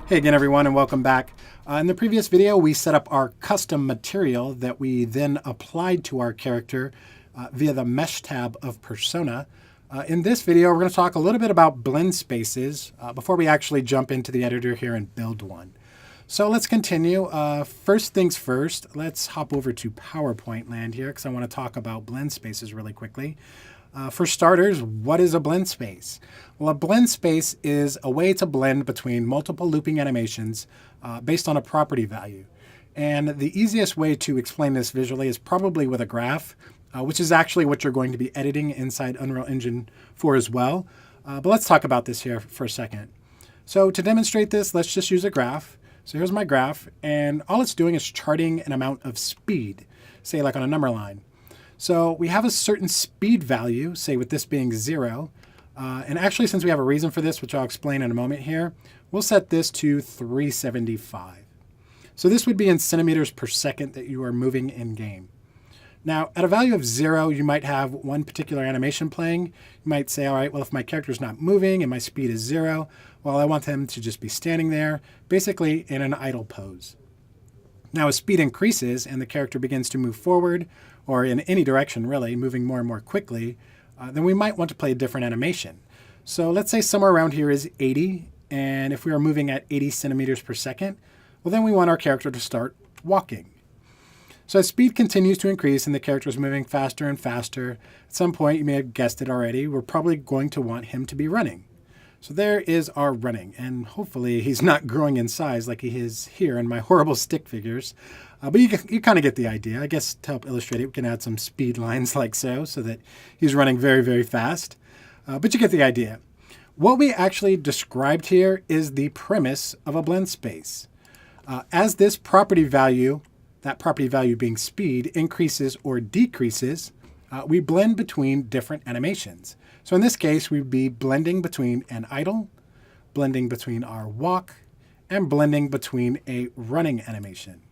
Hey again everyone and welcome back. In the previous video we set up our custom material that we then applied to our character via the Mesh tab of Persona. In this video we're going to talk a little bit about blend spaces before we actually jump into the editor here and build one. So let's continue. First things first, let's hop over to PowerPoint land here because I want to talk about blend spaces really quickly. For starters, what is a blend space? Well, a blend space is a way to blend between multiple looping animations based on a property value. And the easiest way to explain this visually is probably with a graph, which is actually what you're going to be editing inside Unreal Engine 4 as well. But let's talk about this here for a second. So to demonstrate this, let's just use a graph. So here's my graph, and all it's doing is charting an amount of speed, say like on a number line. So we have a certain speed value, say with this being 0. And actually, since we have a reason for this, which I'll explain in a moment here, we'll set this to 375. So this would be in centimeters per second that you are moving in game. Now, at a value of 0, you might have one particular animation playing. You might say, all right, well, if my character's not moving and my speed is 0, well, I want them to just be standing there, basically in an idle pose. Now, as speed increases and the character begins to move forward, or in any direction really, moving more and more quickly, then we might want to play a different animation. So let's say somewhere around here is 80, and if we are moving at 80 centimeters per second, well then we want our character to start walking. So as speed continues to increase and the character is moving faster and faster, at some point, you may have guessed it already, we're probably going to want him to be running. So there is our running, and hopefully he's not growing in size like he is here in my horrible stick figures. But you kind of get the idea. I guess to help illustrate it, we can add some speed lines like so that he's running very, very fast. But you get the idea. What we actually described here is the premise of a blend space. As this property value, that property value being speed, increases or decreases, we blend between different animations. So in this case, we'd be blending between an idle, blending between our walk, and blending between a running animation.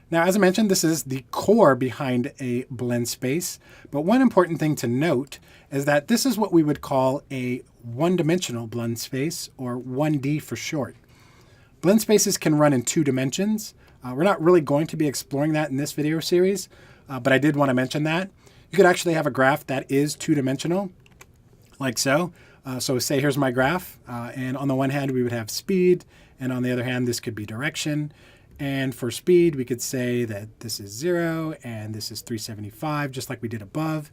Now, as I mentioned, this is the core behind a blend space, but one important thing to note is that this is what we would call a one-dimensional blend space, or 1D for short. Blend spaces can run in 2 dimensions. We're not really going to be exploring that in this video series, but I did want to mention that. You could actually have a graph that is 2-dimensional, like so. So say here's my graph, and on the one hand we would have speed, and on the other hand this could be direction. And for speed, we could say that this is 0 and this is 375, just like we did above.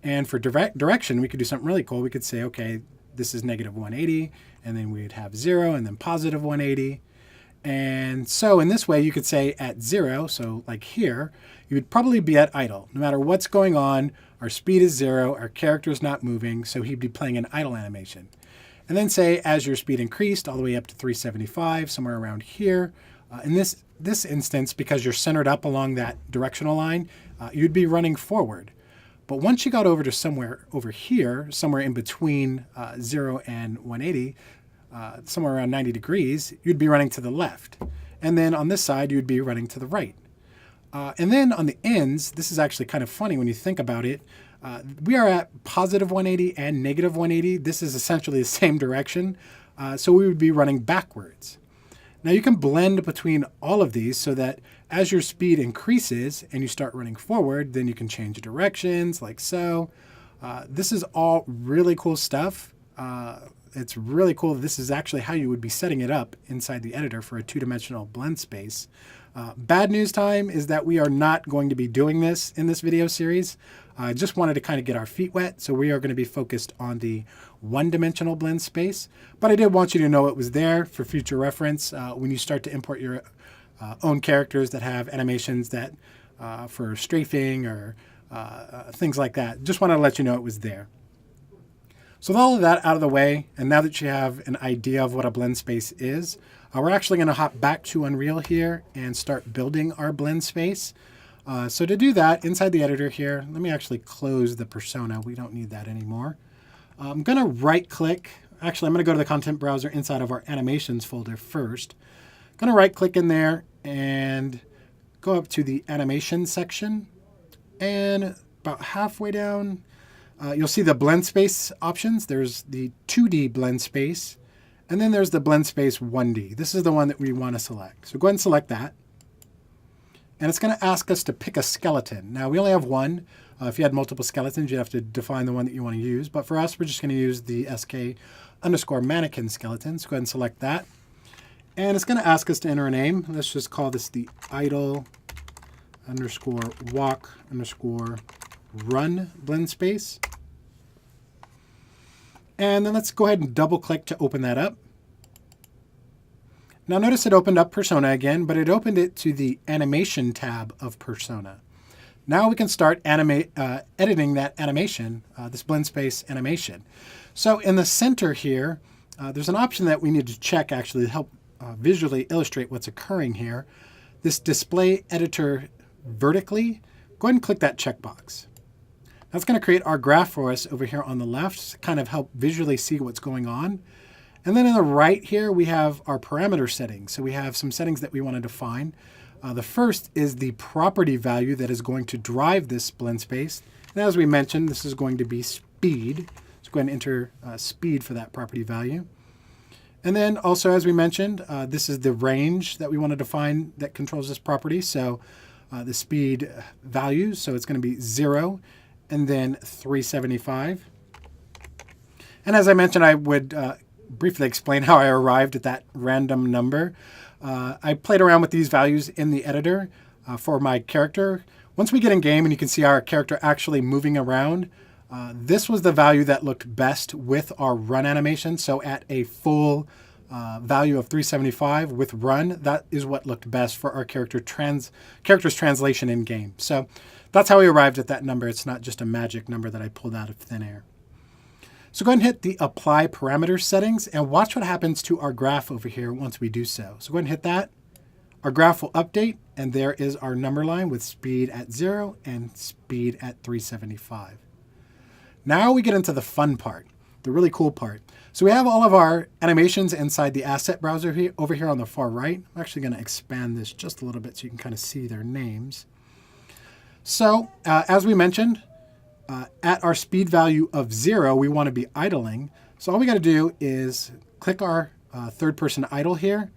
And for direction, we could do something really cool. We could say, okay, this is negative 180, and then we'd have 0 and then positive 180. And so in this way, you could say at 0, so like here, you would probably be at idle. No matter what's going on, our speed is 0, our character is not moving, so he'd be playing an idle animation. And then say as your speed increased all the way up to 375, somewhere around here, in this instance, because you're centered up along that directional line, you'd be running forward. But once you got over to somewhere over here, somewhere in between 0 and 180, somewhere around 90 degrees, you'd be running to the left. And then on this side, you'd be running to the right. And then on the ends, this is actually kind of funny when you think about it. We are at positive 180 and negative 180. This is essentially the same direction. So we would be running backwards. Now you can blend between all of these so that as your speed increases and you start running forward, then you can change directions like so. This is all really cool stuff. It's really cool. This is actually how you would be setting it up inside the editor for a 2-dimensional blend space. Bad news time is that we are not going to be doing this in this video series. I just wanted to kind of get our feet wet, so we are going to be focused on the 1-dimensional blend space. But I did want you to know it was there for future reference when you start to import your own characters that have animations that for strafing or things like that. Just wanted to let you know it was there. So with all of that out of the way, and now that you have an idea of what a blend space is, we're actually going to hop back to Unreal here and start building our blend space. So to do that, inside the editor here, let me actually close the persona. We don't need that anymore. I'm going to right-click. Actually, I'm going to go to the content browser inside of our animations folder first. I'm going to right-click in there and go up to the animation section. And about halfway down, you'll see the blend space options. There's the 2D blend space, And then there's the blend space 1D. This is the one that we want to select. So go ahead and select that. And it's going to ask us to pick a skeleton. Now we only have one. If you had multiple skeletons, you'd have to define the one that you want to use. But for us, we're just going to use the SK_mannequin skeleton. So go ahead and select that. And it's going to ask us to enter a name. Let's just call this the idle_walk_run blend space. And then let's go ahead and double click to open that up. Now notice it opened up Persona again, but it opened it to the animation tab of Persona. Now we can start editing that animation, this blend space animation. So in the center here, there's an option that we need to check actually to help visually illustrate what's occurring here. This display editor vertically, go ahead and click that checkbox. That's going to create our graph for us over here on the left to kind of help visually see what's going on. And then in the right here, we have our parameter settings. So we have some settings that we want to define. The first is the property value that is going to drive this blend space. And as we mentioned, this is going to be speed. So go ahead and enter speed for that property value. And then also, as we mentioned, this is the range that we want to define that controls this property. So the speed values, so it's going to be 0 and then 375. And as I mentioned, I would briefly explain how I arrived at that random number. I played around with these values in the editor for my character. Once we get in game and you can see our character actually moving around, this was the value that looked best with our run animation. So at a full value of 375 with run, that is what looked best for our character's translation in game. So that's how we arrived at that number. It's not just a magic number that I pulled out of thin air. So go ahead and hit the apply parameters settings and watch what happens to our graph over here once we do so. So go ahead and hit that. Our graph will update, and there is our number line with speed at 0 and speed at 375. Now we get into the fun part, the really cool part. So we have all of our animations inside the asset browser here, over here on the far right. I'm actually going to expand this just a little bit so you can kind of see their names. So as we mentioned, at our speed value of 0, we want to be idling. So all we got to do is click our third-person idle here.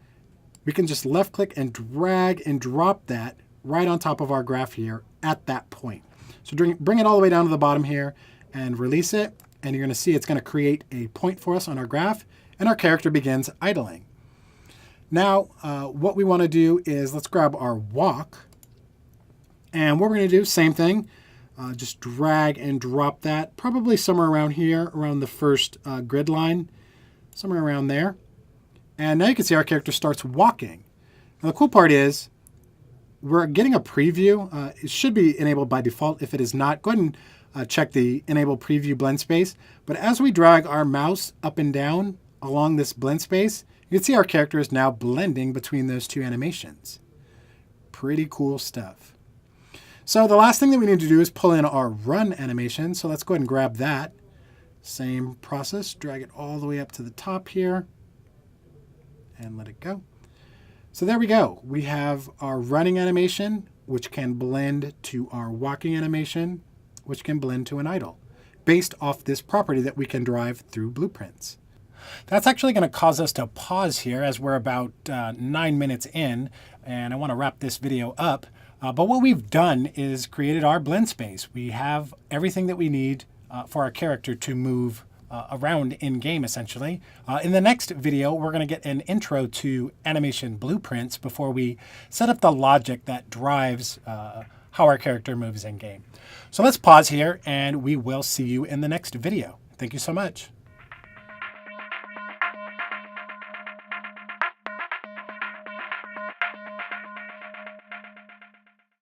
We can just left-click and drag and drop that right on top of our graph here at that point. So bring it all the way down to the bottom here and release it. And you're going to see it's going to create a point for us on our graph, and our character begins idling. Now, what we want to do is let's grab our walk. And what we're going to do, same thing. Just drag and drop that probably somewhere around here, around the first grid line, somewhere around there. And now you can see our character starts walking. Now the cool part is we're getting a preview. It should be enabled by default. If it is not, go ahead and check the enable preview blend space. But as we drag our mouse up and down along this blend space, you can see our character is now blending between those two animations. Pretty cool stuff. So the last thing that we need to do is pull in our run animation. So let's go ahead and grab that. Same process, drag it all the way up to the top here and let it go. So there we go. We have our running animation, which can blend to our walking animation, which can blend to an idle, based off this property that we can derive through blueprints. That's actually going to cause us to pause here as we're about 9 minutes in, and I want to wrap this video up. But what we've done is created our blend space. We have everything that we need for our character to move around in game, essentially. In the next video, we're going to get an intro to animation blueprints before we set up the logic that drives how our character moves in game. So let's pause here, and we will see you in the next video. Thank you so much.